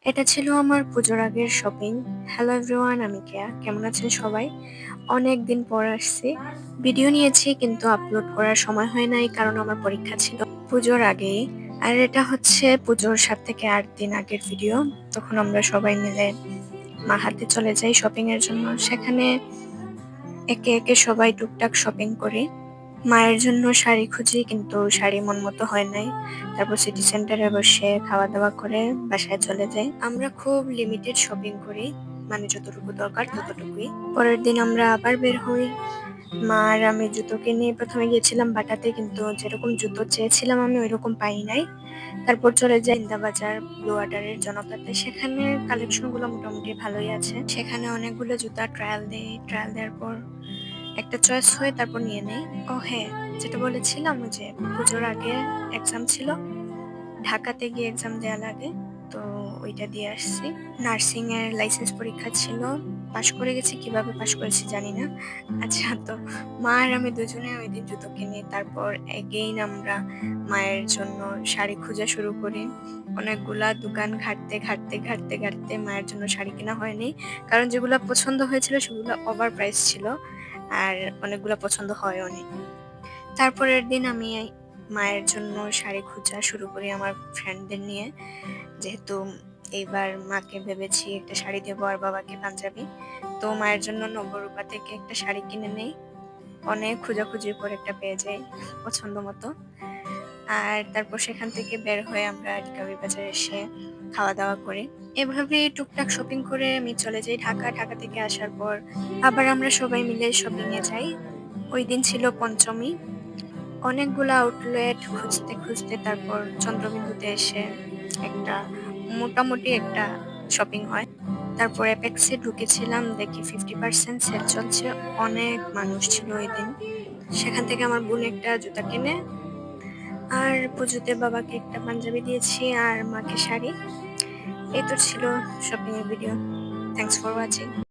এটা ছিল আমার পুজোর আগের শপিং। হ্যালো এভরিওয়ান, আমি কেয়া। কেমন আছেন সবাই? অনেকদিন পর আসছি। ভিডিও নিয়েছি কিন্তু আপলোড করার সময় হয় নাই কারণ আমার পরীক্ষা ছিল পুজোর আগেই। আর এটা হচ্ছে পুজোর ৭ থেকে ৮ দিন আগের ভিডিও। তখন আমরা সবাই মিলে মাহাতে চলে যাই শপিং এর জন্য। সেখানে একে একে সবাই টুকটাক শপিং করি। মায়ের জন্য শাড়ি খুঁজি কিন্তু শাড়ি মন মতো হয় নাই। তারপর সিটি সেন্টারে বসে খাওয়া দাওয়া করে বাসায় চলে যাই। আমরা খুব লিমিটেড শপিং করি, মানে যতটুকু দরকার ততটুকুই। পরের দিন আমরা আবার বের হই। মা আর আমি জুতো কিনে প্রথমে গিয়েছিলাম বাটাতে, কিন্তু যেরকম জুতো চেয়েছিলাম আমি ওইরকম পাই নাই। তারপর চলে যাই ইন্দাবাজার ব্লু ওয়াটারের জনতাতে। সেখানে কালেকশন গুলো মোটামুটি ভালোই আছে। সেখানে অনেকগুলো জুতা ট্রায়াল দেই। ট্রায়াল দেওয়ার পর একটা চয়েস হয়ে তারপর নিয়ে নেই। ও হ্যাঁ, যেটা বলেছিলাম ওই যে পুজোর আগে এক্সাম ছিল, ঢাকাতে গিয়ে এক্সাম দেওয়া লাগে, তো ওইটা দিয়ে আসছি। নার্সিং এর লাইসেন্স পরীক্ষা ছিল, পাশ করে গেছি। কিভাবে পাশ করেছি জানি না। আচ্ছা, তো মা আর আমি দুজনে ওই দিন জুতো কিনি। তারপর এগেইন আমরা মায়ের জন্য শাড়ি খোঁজা শুরু করি। অনেকগুলা দোকান ঘাটতে ঘাটতে ঘাটতে ঘাটতে মায়ের জন্য শাড়ি কেনা হয়নি, কারণ যেগুলা পছন্দ হয়েছিল সেগুলো ওভার প্রাইস ছিল আর অনেকগুলা পছন্দ হয়ওনি। তারপরের দিন আমি মায়ের জন্য শাড়ি খোঁজা শুরু করি আমার ফ্রেন্ডদের নিয়ে, যেহেতু এইবার মাকে ভেবেছি একটা শাড়ি দেবো আর বাবাকে পাঞ্জাবি। তো মায়ের জন্য নবরূপা থেকে একটা শাড়ি কিনে নেই। অনেক খোঁজাখুঁজির পর একটা পেয়ে যাই পছন্দ মতো। আর তারপর সেখান থেকে বের হয়ে আমরা টিকাবি বাজারে এসে খাওয়া দাওয়া করি। এভাবে টুকটাক শপিং করে আমি চলে যাই ঢাকা। ঢাকা থেকে আসার পর আবার আমরা সবাই মিলে শপিং এ যাই। ওই দিন ছিল পঞ্চমী। অনেকগুলা আউটলেট খুঁজতে খুঁজতে তারপর চন্দ্রবিন্দুতে এসে একটা মোটামুটি একটা শপিং হয়। তারপর অ্যাপেক্সে ঢুকেছিলাম, দেখি 50% সেল চলছে। অনেক মানুষ ছিল ওই দিন। সেখান থেকে আমার বোন একটা জুতা কিনে, আর পুজোতে বাবাকে একটা পাঞ্জাবি দিয়েছি আর মাকে শাড়ি। এই তো ছিল শপিং এর ভিডিও। Thanks for watching.